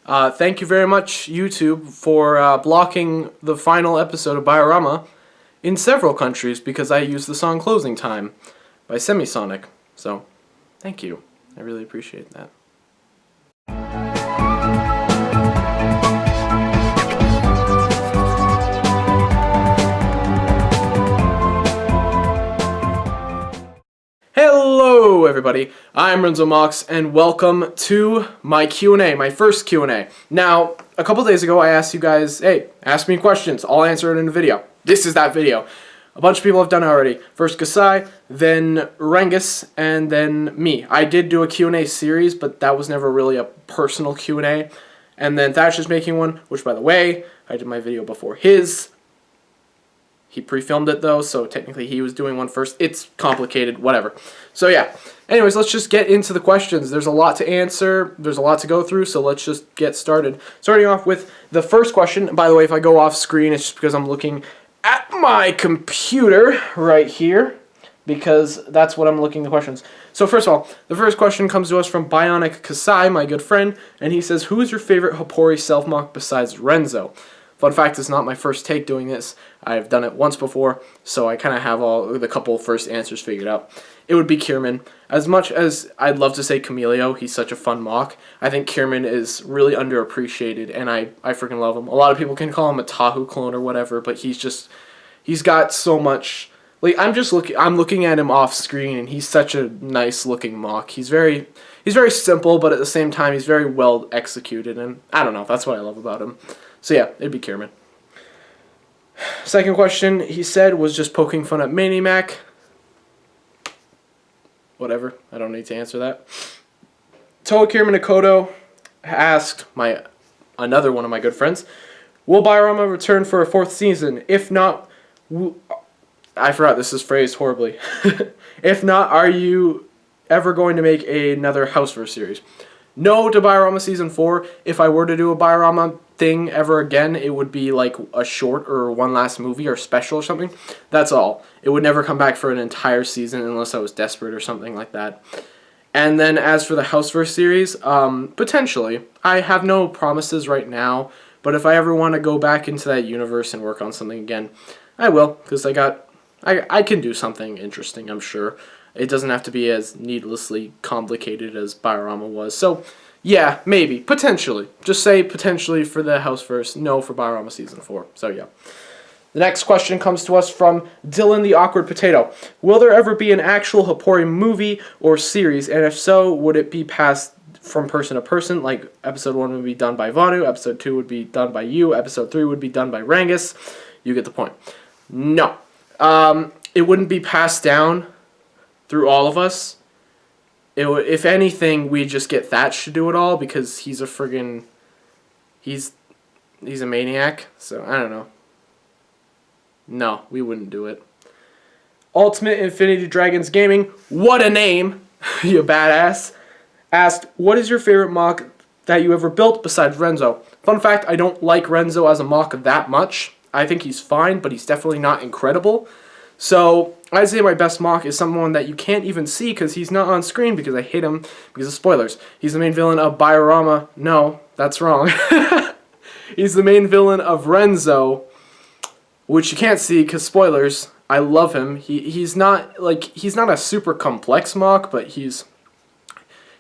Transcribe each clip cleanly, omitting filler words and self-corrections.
Thank you very much, YouTube, for blocking the final episode of Biorama in several countries because I used the song Closing Time by Semisonic. So, thank you. I really appreciate that. Hello everybody, I'm RENZO MOC and welcome to my Q&A, my first Q&A. Now, a couple days ago I asked you guys, hey, ask me questions, I'll answer it in a video. This is that video. A bunch of people have done it already. First Kasai, then Rengus, and then me. I did do a Q&A series, but that was never really a personal Q&A. And then Thatch is making one, which by the way, I did my video before his. He pre-filmed it though, so technically he was doing one first. It's complicated, whatever. So yeah. Anyways, let's just get into the questions. There's a lot to answer. There's a lot to go through, so let's just get started. Starting off with the first question. By the way, if I go off screen, it's just because I'm looking at my computer right here, because that's what I'm looking at the questions. So first of all, the first question comes to us from Bionic Kasai, my good friend, and he says, who is your favorite Hapori self-mock besides Renzo? Fun fact, it's not my first take doing this. I've done it once before, so I kind of have all the couple first answers figured out. It would be Kierman. As much as I'd love to say Camilio, he's such a fun mock, I think Kierman is really underappreciated, and I freaking love him. A lot of people can call him a Tahu clone or whatever, but he's got so much. Like I'm looking at him off screen, and he's such a nice looking mock. He's very simple, but at the same time he's very well executed, and I don't know, that's what I love about him. So yeah, it'd be Kierman. Second question, he said, was just poking fun at Manimac. Whatever, I don't need to answer that. Toa Kierman Akoto asked, another one of my good friends, will Biorama return for a 4th season? If not, I forgot this is phrased horribly. If not, are you ever going to make another Houseverse series? No to Biorama Season 4. If I were to do a Biorama thing ever again, it would be like a short or one last movie or special or something. That's all. It would never come back for an entire season unless I was desperate or something like that. And then as for the Houseverse series, potentially. I have no promises right now, but if I ever want to go back into that universe and work on something again, I will, because I can do something interesting, I'm sure. It doesn't have to be as needlessly complicated as Biorama was. So, yeah, maybe. Potentially. Just say potentially for the Houseverse, no for Biorama Season 4. So, yeah. The next question comes to us from Dylan the Awkward Potato. Will there ever be an actual Hapori movie or series? And if so, would it be passed from person to person? Like, Episode 1 would be done by Vanu, Episode 2 would be done by you, Episode 3 would be done by Rengus. You get the point. No. It wouldn't be passed down through all of us. If anything, we just get Thatch to do it all because he's a friggin'... He's a maniac, so I don't know. No, we wouldn't do it. Ultimate Infinity Dragons Gaming, what a name, you badass, asked, what is your favorite mock that you ever built besides Renzo? Fun fact, I don't like Renzo as a mock that much. I think he's fine, but he's definitely not incredible. So, I'd say my best mock is someone that you can't even see because he's not on screen because I hate him because of spoilers. He's the main villain of Biorama. No, that's wrong. He's the main villain of Renzo, which you can't see because spoilers. I love him. He's not a super complex mock, but he's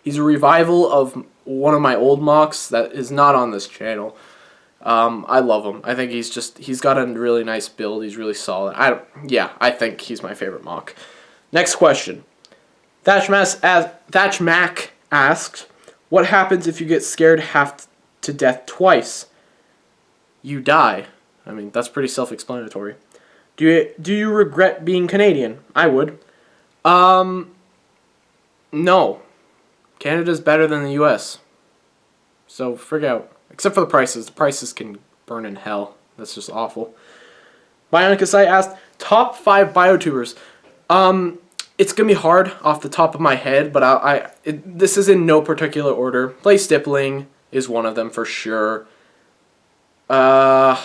a revival of one of my old mocks that is not on this channel. I love him. I think he's got a really nice build. He's really solid. I think he's my favorite mock. Next question. Thatch Mac asked, what happens if you get scared half to death twice? You die. I mean, that's pretty self-explanatory. Do you regret being Canadian? I would. No. Canada's better than the US. So, frig out. Except for the prices. The prices can burn in hell. That's just awful. Bionic Kasai asked, top 5 biotubers. It's going to be hard off the top of my head, but this is in no particular order. Play Stippling is one of them for sure. I'm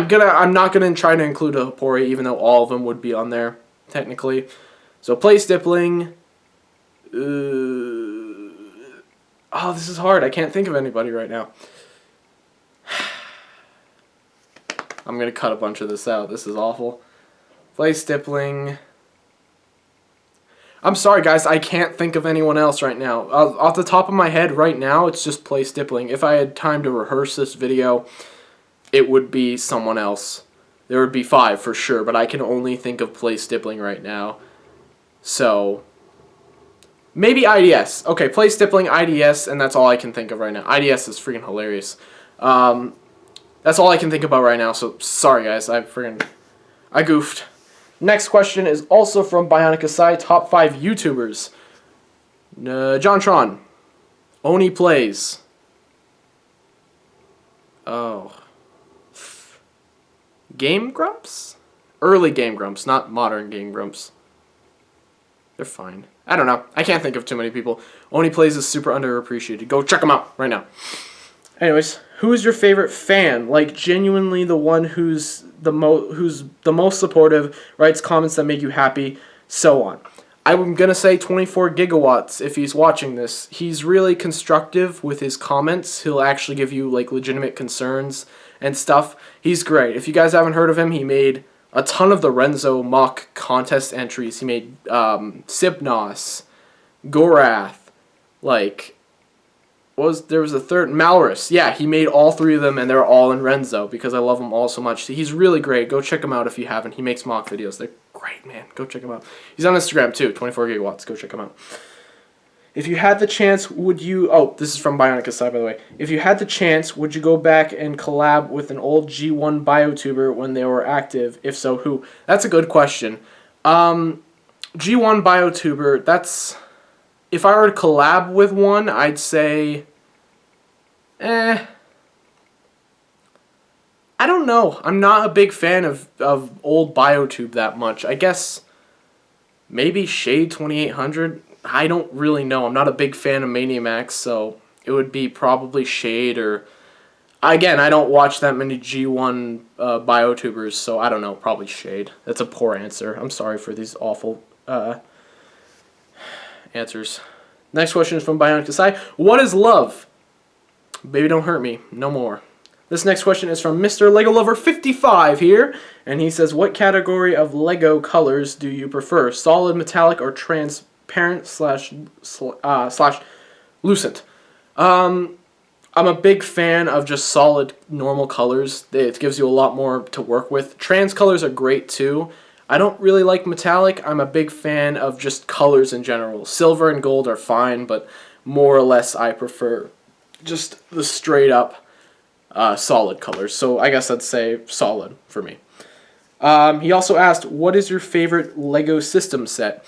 not gonna try to include a Hapori, even though all of them would be on there technically. So Play Stippling. Oh, this is hard. I can't think of anybody right now. I'm going to cut a bunch of this out. This is awful. Play stippling. I'm sorry, guys. I can't think of anyone else right now. Off the top of my head right now, it's just play stippling. If I had time to rehearse this video, it would be someone else. There would be 5 for sure, but I can only think of play stippling right now. So, maybe IDS. Okay, play stippling, IDS, and that's all I can think of right now. IDS is freaking hilarious. That's all I can think about right now, so sorry guys, I goofed. Next question is also from Bionic Asai, top 5 YouTubers. JonTron. Oni Plays. Oh. Game Grumps? Early Game Grumps, not modern Game Grumps. They're fine. I don't know. I can't think of too many people. Oni Plays is super underappreciated. Go check them out right now. Anyways, who is your favorite fan? Like, genuinely the one who's the most supportive, writes comments that make you happy, so on. I'm going to say 24 Gigawatts if he's watching this. He's really constructive with his comments. He'll actually give you, like, legitimate concerns and stuff. He's great. If you guys haven't heard of him, he made a ton of the RENZO MOC contest entries. He made Sipnos, Gorath, like... there was a third, Malrus. Yeah, he made all 3 of them, and they're all in RENZO because I love them all so much. He's really great. Go check him out if you haven't. He makes mock videos. They're great, man. Go check him out. He's on Instagram too, 24 Gigawatts. Go check him out. If you had the chance, would you... Oh, this is from Bionic Asai, by the way. If you had the chance, would you go back and collab with an old G1 biotuber when they were active? If so, who? That's a good question. G1 biotuber, that's... If I were to collab with one, I'd say... I don't know. I'm not a big fan of old Biotube that much. I guess maybe Shade 2800. I don't really know. I'm not a big fan of Maniamax, so it would be probably Shade or... Again, I don't watch that many G1 Biotubers, so I don't know. Probably Shade. That's a poor answer. I'm sorry for these awful answers. Next question is from Bionic Asai. What is love? Baby, don't hurt me. No more. This next question is from Mr. Lego Lover 55 here, and he says, what category of Lego colors do you prefer? Solid, metallic, or transparent slash lucent? I'm a big fan of just solid, normal colors. It gives you a lot more to work with. Trans colors are great too. I don't really like metallic. I'm a big fan of just colors in general. Silver and gold are fine, but more or less I prefer just the straight up solid colors. So I guess I'd say solid for me. He also asked, what is your favorite Lego system set?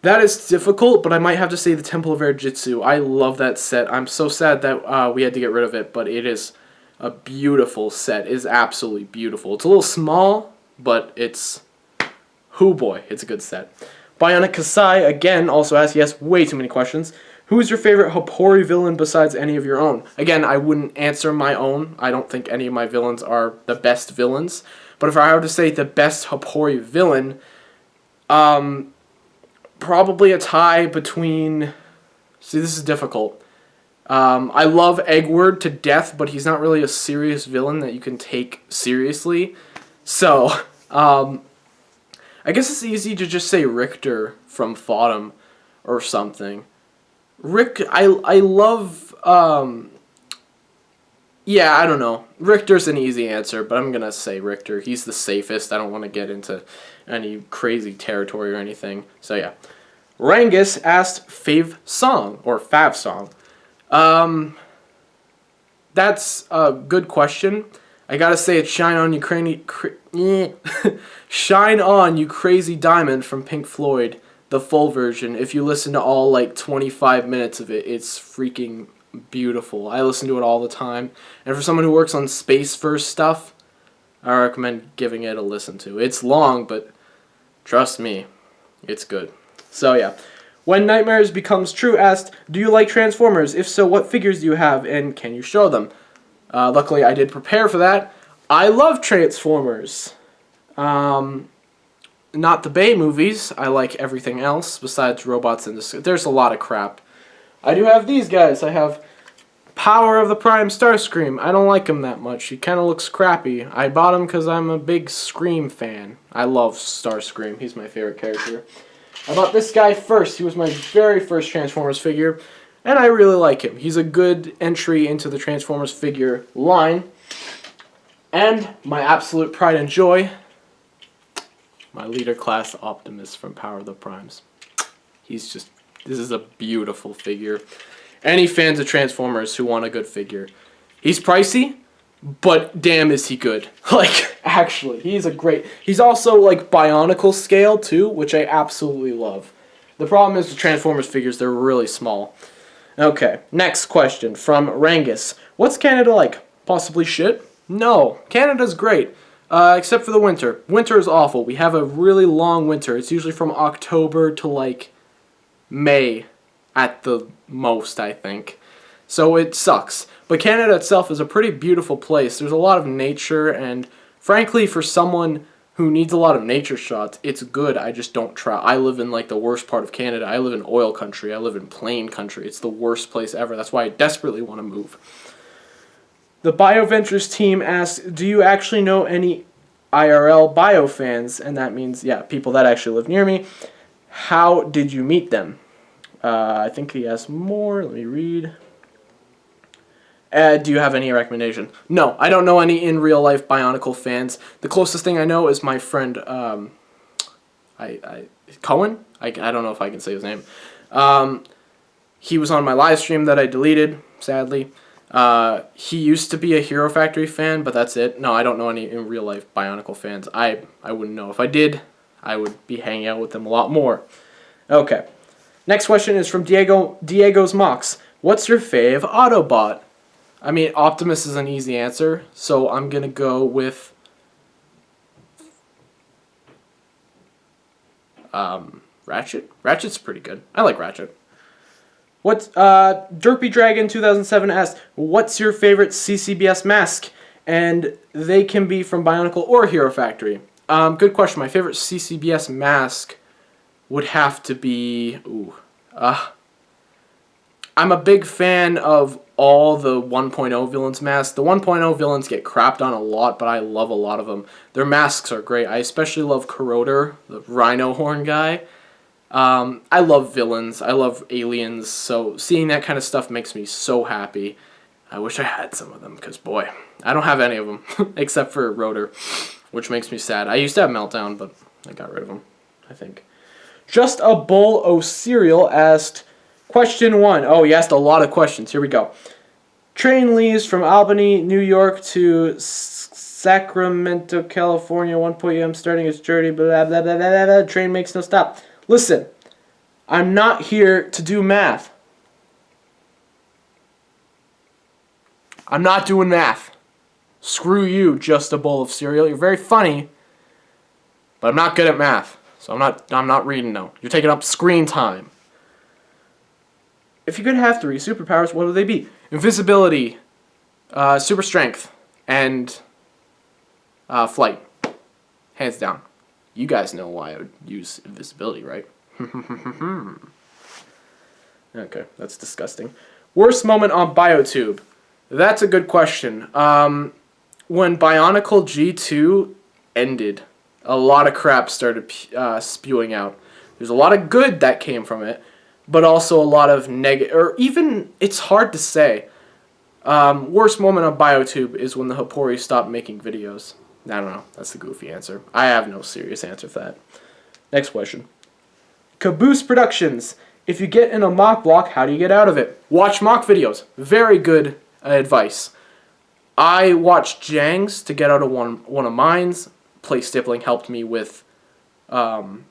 That is difficult, but I might have to say the Temple of Air Jitsu. I love that set. I'm so sad that we had to get rid of it, but it is a beautiful set. It is absolutely beautiful. It's a little small, but it's... Hoo boy, it's a good set. Bionic Kasai, again, also asked, yes, way too many questions. Who is your favorite Hapori villain besides any of your own? Again, I wouldn't answer my own. I don't think any of my villains are the best villains. But if I were to say the best Hapori villain, probably a tie between... See, this is difficult. I love Eggward to death, but he's not really a serious villain that you can take seriously. So, I guess it's easy to just say Richter from Fodom or something. I love, yeah, I don't know. Richter's an easy answer, but I'm going to say Richter. He's the safest. I don't want to get into any crazy territory or anything. So, yeah. Rangus asked Fav song, or Fav song. That's a good question. I gotta say it's Shine On You Shine On You Crazy Diamond from Pink Floyd, the full version. If you listen to all like 25 minutes of it, it's freaking beautiful. I listen to it all the time. And for someone who works on Space First stuff, I recommend giving it a listen to. It's long, but trust me, it's good. So yeah. When Nightmares Becomes True asked, do you like Transformers? If so, what figures do you have and can you show them? Luckily, I did prepare for that. I love Transformers. Not the Bay movies. I like everything else besides Robots in the Sky. There's a lot of crap. I do have these guys. I have Power of the Prime Starscream. I don't like him that much. He kind of looks crappy. I bought him because I'm a big Scream fan. I love Starscream. He's my favorite character. I bought this guy first. He was my very first Transformers figure, and I really like him. He's a good entry into the Transformers figure line. And my absolute pride and joy, my leader class Optimus from Power of the Primes. This is a beautiful figure. Any fans of Transformers who want a good figure. He's pricey, but damn is he good. Like, actually, he's also like bionicle scale too, which I absolutely love. The problem is with Transformers figures, they're really small. Okay, next question from Rangus. What's Canada like? Possibly shit? No, Canada's great, except for the winter. Winter is awful. We have a really long winter. It's usually from October to like May at the most, I think. So it sucks. But Canada itself is a pretty beautiful place. There's a lot of nature, and frankly, for someone who needs a lot of nature shots, it's good. I just don't try. I live in like the worst part of Canada. I live in oil country. I live in plain country. It's the worst place ever. That's why I desperately want to move. The BioVentures team asks, do you actually know any IRL bio fans? And that means, yeah, people that actually live near me. How did you meet them? I think he asked more. Let me read. Do you have any recommendation? No, I don't know any in real life Bionicle fans. The closest thing I know is my friend Cohen. I don't know if I can say his name. He was on my live stream that I deleted, sadly. He used to be a Hero Factory fan, but that's it. No, I don't know any in real life Bionicle fans. I wouldn't know. If I did, I would be hanging out with them a lot more. Okay. Next question is from Diego's Mocs. What's your fave Autobot? I mean, Optimus is an easy answer, so I'm going to go with Ratchet. Ratchet's pretty good. I like Ratchet. Derpy Dragon 2007 asked, what's your favorite CCBS mask? And they can be from Bionicle or Hero Factory. Good question. My favorite CCBS mask would have to be... I'm a big fan of all the 1.0 villains masks. The 1.0 villains get crapped on a lot, but I love a lot of them. Their masks are great. I especially love Corroder, the rhino horn guy. I love villains. I love aliens. So seeing that kind of stuff makes me so happy. I wish I had some of them because, boy, I don't have any of them except for Rotor, which makes me sad. I used to have Meltdown, but I got rid of them, I think. Just a Bowl of Cereal asked, question 1. Oh, he asked a lot of questions. Here we go. Train leaves from Albany, New York to Sacramento, California. 1 p.m. starting its journey. Blah, blah, blah, blah, blah. Train makes no stop. Listen, I'm not here to do math. I'm not doing math. Screw you, Just a Bowl of Cereal. You're very funny, but I'm not good at math. So I'm not reading now. You're taking up screen time. If you could have 3 superpowers, what would they be? Invisibility, super strength, and flight. Hands down. You guys know why I would use invisibility, right? Okay, that's disgusting. Worst moment on BioTube? That's a good question. When Bionicle G2 ended, a lot of crap started spewing out. There's a lot of good that came from it, but also a lot of negative, or even, it's hard to say. Worst moment on BioTube is when the Hapori stopped making videos. I don't know. That's the goofy answer. I have no serious answer for that. Next question. Caboose Productions. If you get in a mock block, how do you get out of it? Watch mock videos. Very good advice. I watched Jang's to get out of one of mine's. Play Stippling helped me with one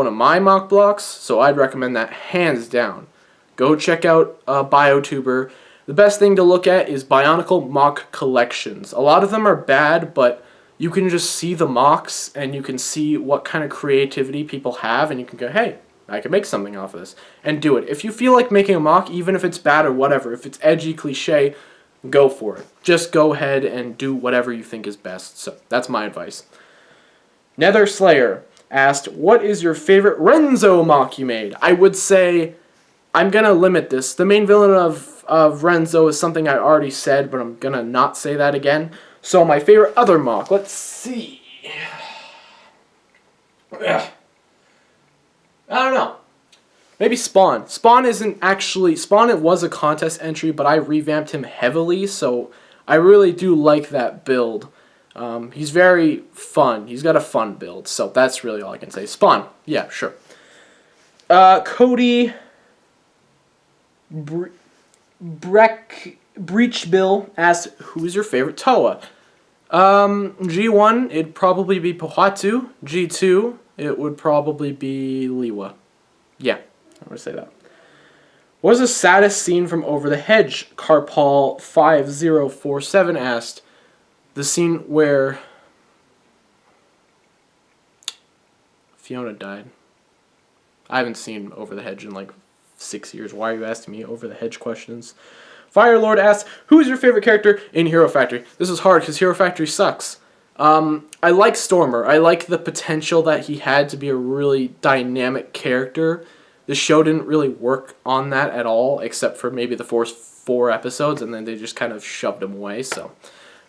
of my mock blocks, so I'd recommend that hands down. Go check out BioTuber. The best thing to look at is Bionicle mock collections. A lot of them are bad, but you can just see the mocks and you can see what kind of creativity people have, and you can go, hey, I can make something off of this, and do it. If you feel like making a mock, even if it's bad or whatever, if it's edgy, cliche, go for it. Just go ahead and do whatever you think is best. So that's my advice. Nether Slayer asked, what is your favorite RENZO MOC you made? I would say I'm going to limit this. The main villain of Renzo is something I already said, but I'm going to not say that again. So my favorite other mock, let's see. I don't know. Maybe Spawn. Spawn isn't actually... Spawn, it was a contest entry, but I revamped him heavily, so I really do like that build. He's very fun. He's got a fun build, so that's really all I can say. Spawn. Yeah, sure. Cody... Breachbill asked, who's your favorite Toa? G1, it'd probably be Pohatu. G2, it would probably be Liwa. Yeah, I'm going to say that. What was the saddest scene from Over the Hedge? Carpal5047 asked. The scene where Fiona died. I haven't seen Over the Hedge in like 6 years. Why are you asking me Over the Hedge questions? Firelord asks, who's your favorite character in Hero Factory? This is hard because Hero Factory sucks. I like Stormer. I like the potential that he had to be a really dynamic character. The show didn't really work on that at all, except for maybe the first 4 episodes, and then they just kind of shoved him away, so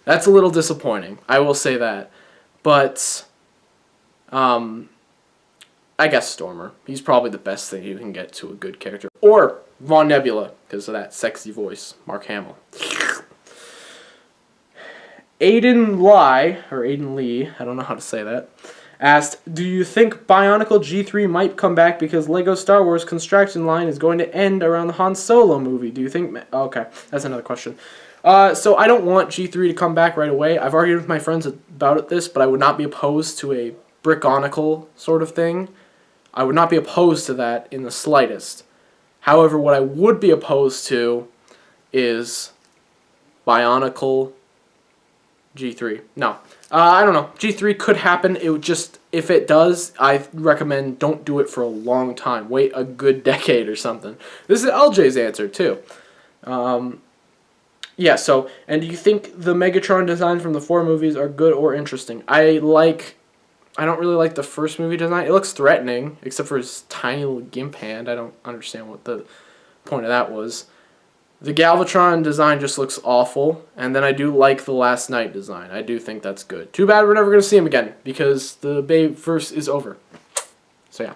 that's a little disappointing. I will say that. But, I guess Stormer. He's probably the best thing you can get to a good character. Or Von Nebula, because of that sexy voice. Mark Hamill. Aiden Lee, I don't know how to say that, asked, do you think Bionicle G3 might come back because Lego Star Wars construction line is going to end around the Han Solo movie? Do you think... Okay, that's another question. So I don't want G3 to come back right away. I've argued with my friends about this, but I would not be opposed to a Brickonicle sort of thing. I would not be opposed to that in the slightest. However, what I would be opposed to is Bionicle G3. No. I don't know. G3 could happen. It would just, if it does, I recommend don't do it for a long time. Wait a good decade or something. This is LJ's answer, too. Yeah, so, and do you think the Megatron designs from the 4 movies are good or interesting? I don't really like the first movie design. It looks threatening, except for his tiny little gimp hand. I don't understand what the point of that was. The Galvatron design just looks awful, and then I do like the Last Night design. I do think that's good. Too bad we're never going to see him again, because the Babe-verse is over. So, yeah.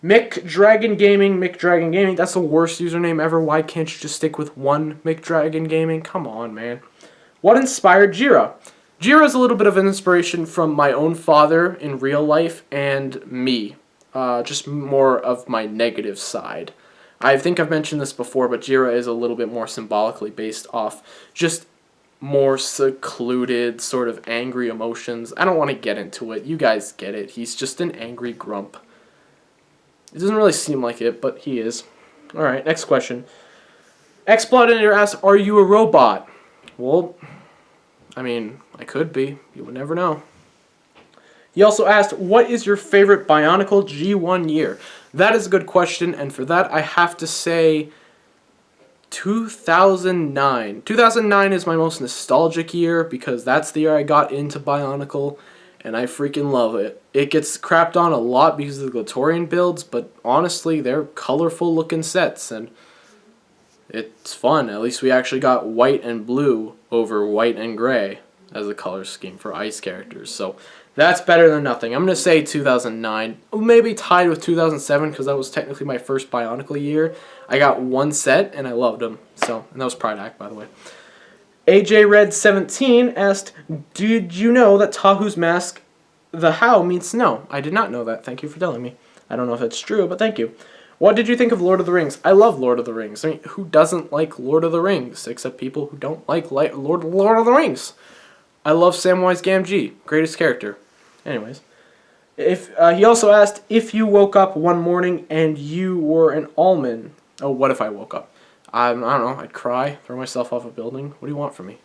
Mick Dragon Gaming, that's the worst username ever. Why can't you just stick with one Mick Dragon Gaming? Come on, man. What inspired Jira? Jira is a little bit of an inspiration from my own father in real life and me. Just more of my negative side. I think I've mentioned this before, but Jira is a little bit more symbolically based off just more secluded, sort of angry emotions. I don't want to get into it. You guys get it. He's just an angry grump. It doesn't really seem like it, but he is. Alright, next question. Xplodenator asks, are you a robot? Well, I mean, I could be. You would never know. He also asked, what is your favorite Bionicle G1 year? That is a good question, and for that I have to say 2009. 2009 is my most nostalgic year because that's the year I got into Bionicle, and I freaking love it. It gets crapped on a lot because of the Glatorian builds, but honestly, they're colorful looking sets, and it's fun. At least we actually got white and blue over white and gray as a color scheme for ice characters, so that's better than nothing. I'm going to say 2009, maybe tied with 2007 because that was technically my first Bionicle year. I got one set and I loved them, so, and that was Pride Act, by the way. AJ Red 17 asked, did you know that Tahu's mask, the how, means snow? I did not know that. Thank you for telling me. I don't know if that's true, but thank you. What did you think of Lord of the Rings? I love Lord of the Rings. I mean, who doesn't like Lord of the Rings, except people who don't like Lord of the Rings? I love Samwise Gamgee, greatest character. Anyways, he also asked, if you woke up one morning and you were an almond. Oh, what if I woke up? I don't know, I'd cry, throw myself off a building. What do you want from me?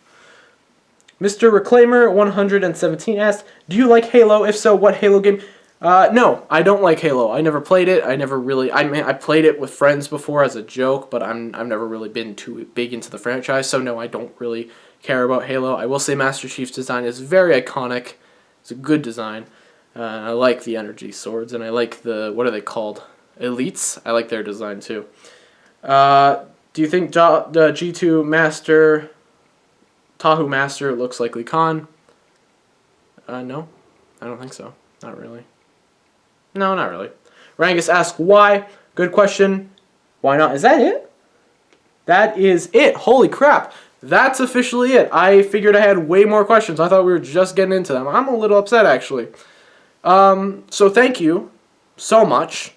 Mr. Reclaimer 117 asked, do you like Halo? If so, what Halo game? No, I don't like Halo. I never played it. I mean, I played it with friends before as a joke, but I've never really been too big into the franchise, so no, I don't really care about Halo. I will say Master Chief's design is very iconic. It's a good design. I like the energy swords, and I like the, what are they called? Elites. I like their design too. Do you think the G2 Master, Tahu Master looks like Khan? No, I don't think so. Not really. No, not really. Rangus asks why. Good question. Why not? Is that it? That is it. Holy crap. That's officially it. I figured I had way more questions. I thought we were just getting into them. I'm a little upset, actually. So thank you so much.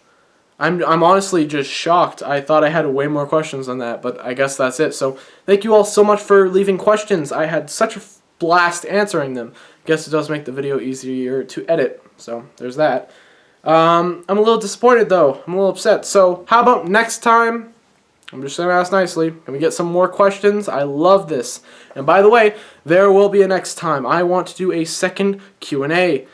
I'm honestly just shocked. I thought I had way more questions than that, but I guess that's it. So thank you all so much for leaving questions. I had such a blast answering them. Guess it does make the video easier to edit. So there's that. I'm a little disappointed, though. I'm a little upset. So how about next time? I'm just going to ask nicely. Can we get some more questions? I love this. And by the way, there will be a next time. I want to do a second Q&A.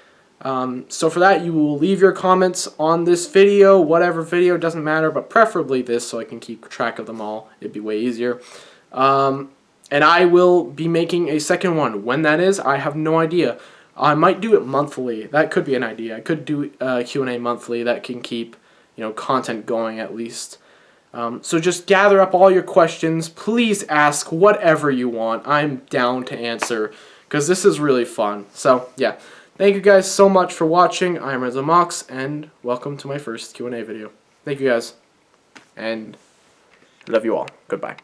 So for that, you will leave your comments on this video, whatever video, doesn't matter, but preferably this so I can keep track of them all. It'd be way easier. And I will be making a second one. When that is, I have no idea. I might do it monthly. That could be an idea. I could do Q&A monthly. That can keep, content going at least. So just gather up all your questions. Please ask whatever you want. I'm down to answer because this is really fun. So yeah, thank you guys so much for watching. I'm RENZO MOC and welcome to my first Q&A video. Thank you guys and love you all. Goodbye.